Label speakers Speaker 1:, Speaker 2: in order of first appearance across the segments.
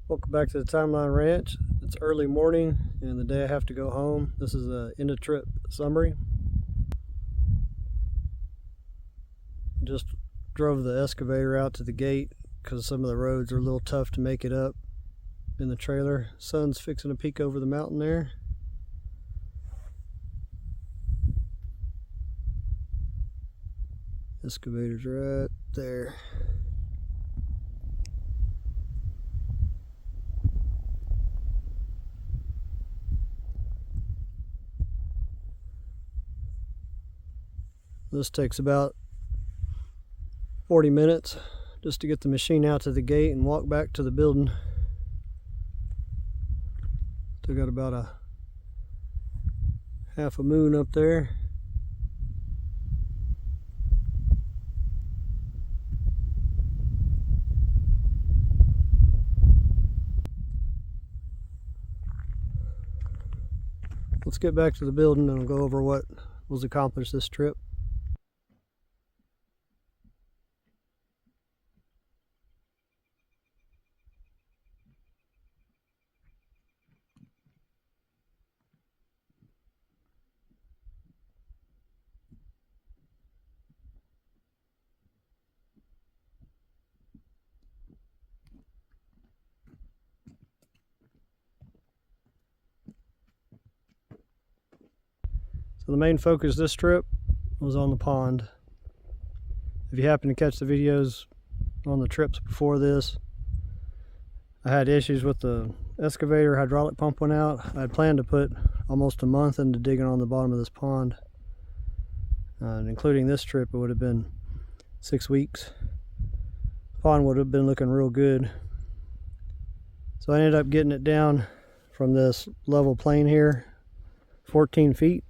Speaker 1: Welcome back to the Timeline Ranch. It's early morning and the day I have to go home. This is the end of trip summary. Just drove the excavator out to the gate because some of the roads are a little tough to make it up in the trailer. Sun's fixing to peek over the mountain there. Excavator's right there. This takes about 40 minutes just to get the machine out to the gate and walk back to the building. Still got about a half a moon up there. Let's get back to the building and I'll go over what was accomplished this trip. So the main focus this trip was on the pond. If you happen to catch the videos on the trips before this, I had issues with the excavator. Hydraulic pump went out. I had planned to put almost a month into digging on the bottom of this pond. And including this trip, it would have been 6 weeks. The pond would have been looking real good. So I ended up getting it down from this level plane here, 14 feet.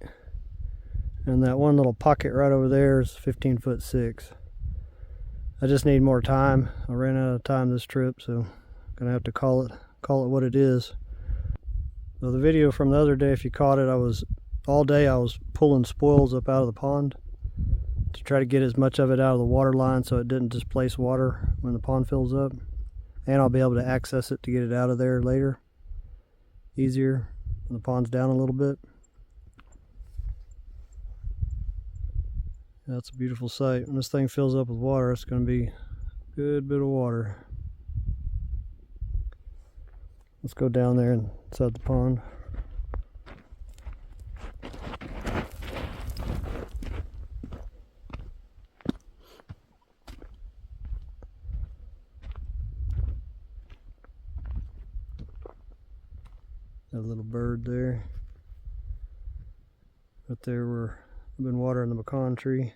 Speaker 1: And that one little pocket right over there is 15'6". I just need more time. I ran out of time this trip, so I'm gonna have to call it what it is. So the video from the other day, if you caught it, all day I was pulling spoils up out of the pond to try to get as much of it out of the water line so it didn't displace water when the pond fills up. And I'll be able to access it to get it out of there later. Easier when the pond's down a little bit. That's a beautiful sight. When this thing fills up with water, it's going to be a good bit of water. Let's go down there inside the pond. That little bird there. Right there where I've been watering the pecan tree.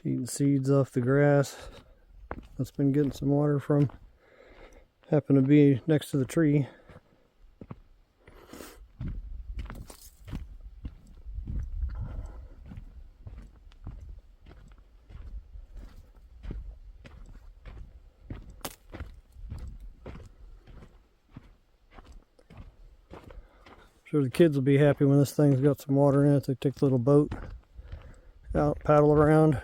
Speaker 1: Eating seeds off the grass. That's been getting some water from. Happened to be next to the tree. Sure the kids will be happy when this thing's got some water in it. They take the little boat out, paddle around.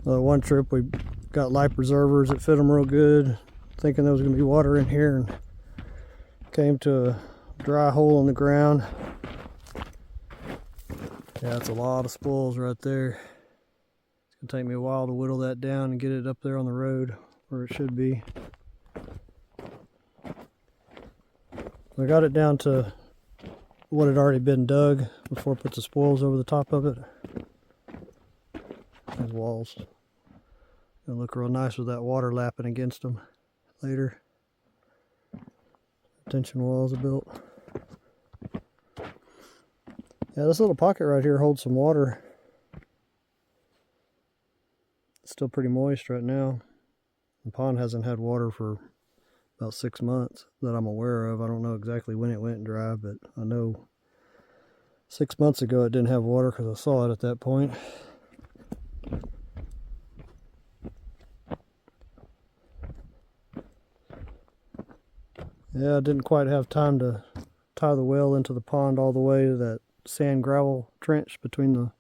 Speaker 1: One trip we got life preservers that fit them real good, thinking there was going to be water in here, and came to a dry hole in the ground. Yeah, that's a lot of spoils right there. It's going to take me a while to whittle that down and get it up there on the road where it should be. I got it down to what had already been dug before I put the spoils over the top of it. Those walls gonna look real nice with that water lapping against them later. Retention walls are built. Yeah, this little pocket right here holds some water. It's still pretty moist right now. The pond hasn't had water for about 6 months that I'm aware of. I don't know exactly when it went dry, but I know 6 months ago it didn't have water because I saw it at that point. Yeah, I didn't quite have time to tie the well into the pond all the way to that sand gravel trench between the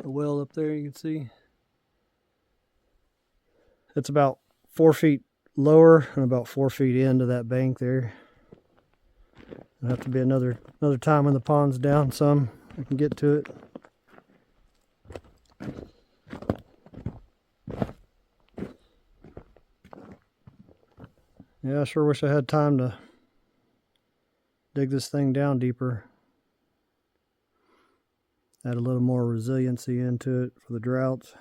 Speaker 1: well up there. You can see it's about 4 feet lower and about 4 feet into that bank there. It'll have to be another time when the pond's down some I can get to it. Yeah, I sure wish I had time to dig this thing down deeper. Add a little more resiliency into it for the droughts.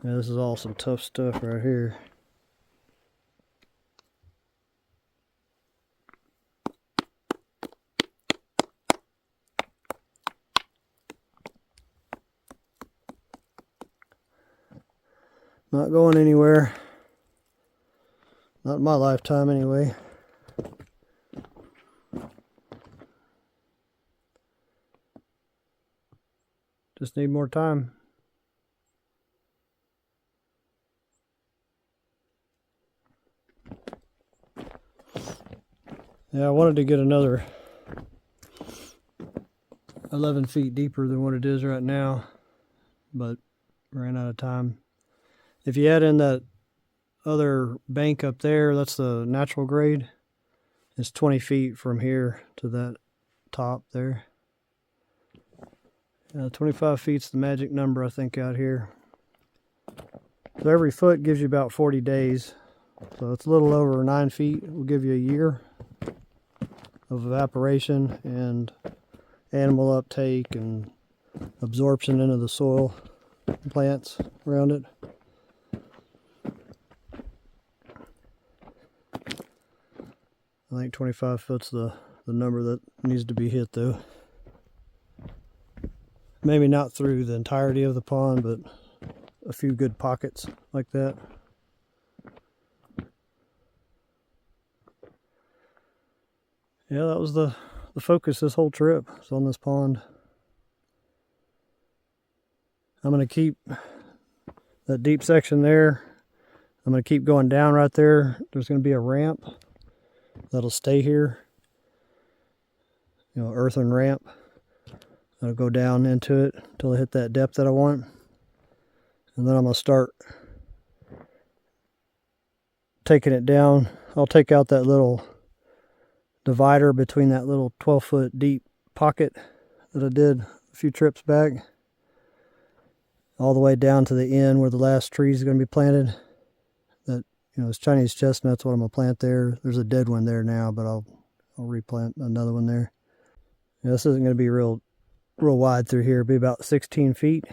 Speaker 1: Yeah, this is all some tough stuff right here. Not going anywhere. Not in my lifetime anyway. Just need more time. Yeah, I wanted to get another 11 feet deeper than what it is right now, but ran out of time. If you add in that other bank up there, that's the natural grade. It's 20 feet from here to that top there. 25 feet's the magic number, I think, out here. So every foot gives you about 40 days. So it's a little over 9 feet. It will give you a year of evaporation and animal uptake and absorption into the soil, plants around it. I think 25 foot's the number that needs to be hit, though. Maybe not through the entirety of the pond, but a few good pockets like that. Yeah, that was the focus this whole trip. It's on this pond. I'm going to keep that deep section there. I'm going to keep going down right there. There's going to be a ramp that'll stay here. You know, earthen ramp. That'll go down into it until I hit that depth that I want. And then I'm going to start taking it down. I'll take out that little divider between that little 12-foot deep pocket that I did a few trips back, all the way down to the end where the last tree is going to be planted. That, you know, it's Chinese chestnuts, what I'm going to plant there. There's a dead one there now, but I'll replant another one there. Yeah, this isn't going to be real wide through here. It'll be about 16 feet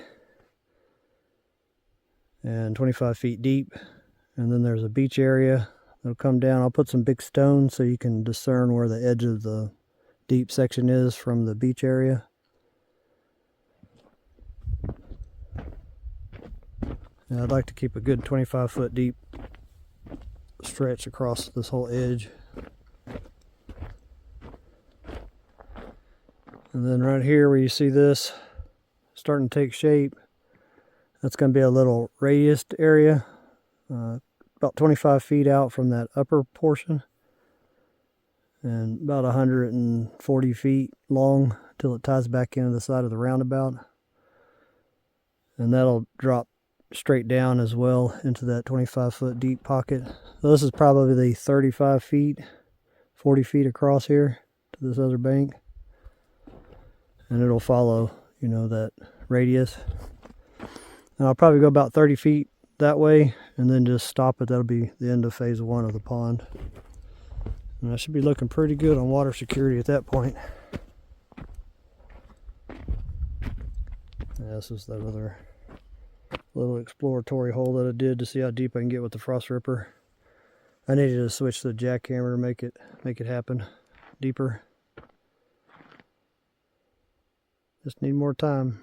Speaker 1: and 25 feet deep. And then there's a beach area. It'll come down. I'll put some big stones so you can discern where the edge of the deep section is from the beach area. And I'd like to keep a good 25-foot deep stretch across this whole edge. And then right here where you see this starting to take shape, that's going to be a little radiused area. About 25 feet out from that upper portion and about 140 feet long till it ties back into the side of the roundabout, and that'll drop straight down as well into that 25-foot deep pocket. So this is probably 35 feet, 40 feet across here to this other bank, and it'll follow, you know, that radius. And I'll probably go about 30 feet that way and then just stop it. That'll be the end of phase 1 of the pond, and I should be looking pretty good on water security at that point. Yeah, this is that other little exploratory hole that I did to see how deep I can get with the frost ripper. I needed to switch the jackhammer to make it happen deeper. Just need more time.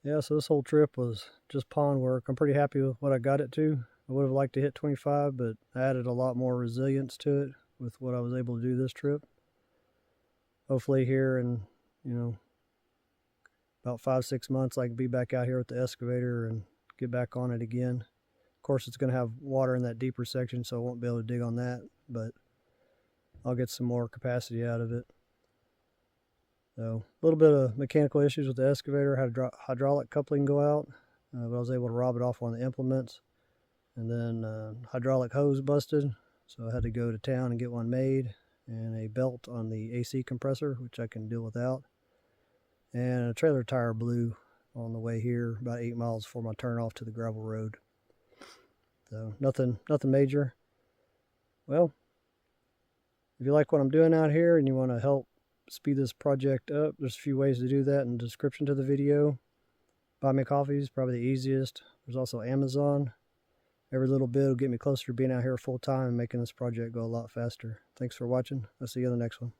Speaker 1: Yeah, so this whole trip was just pond work. I'm pretty happy with what I got it to. I would have liked to hit 25, but I added a lot more resilience to it with what I was able to do this trip. Hopefully here in, about 5-6 months, I can be back out here with the excavator and get back on it again. Of course, it's going to have water in that deeper section, so I won't be able to dig on that, but I'll get some more capacity out of it. So a little bit of mechanical issues with the excavator. I had a hydraulic coupling go out, but I was able to rob it off one of the implements. And then hydraulic hose busted, so I had to go to town and get one made, and a belt on the AC compressor, which I can deal without. And a trailer tire blew on the way here about 8 miles before my turn off to the gravel road. So nothing major. Well, if you like what I'm doing out here and you want to help speed this project up, there's a few ways to do that in the description to the video. Buy me coffee is probably the easiest. There's also Amazon. Every little bit will get me closer to being out here full time and making this project go a lot faster. Thanks for watching. I'll see you in the next one.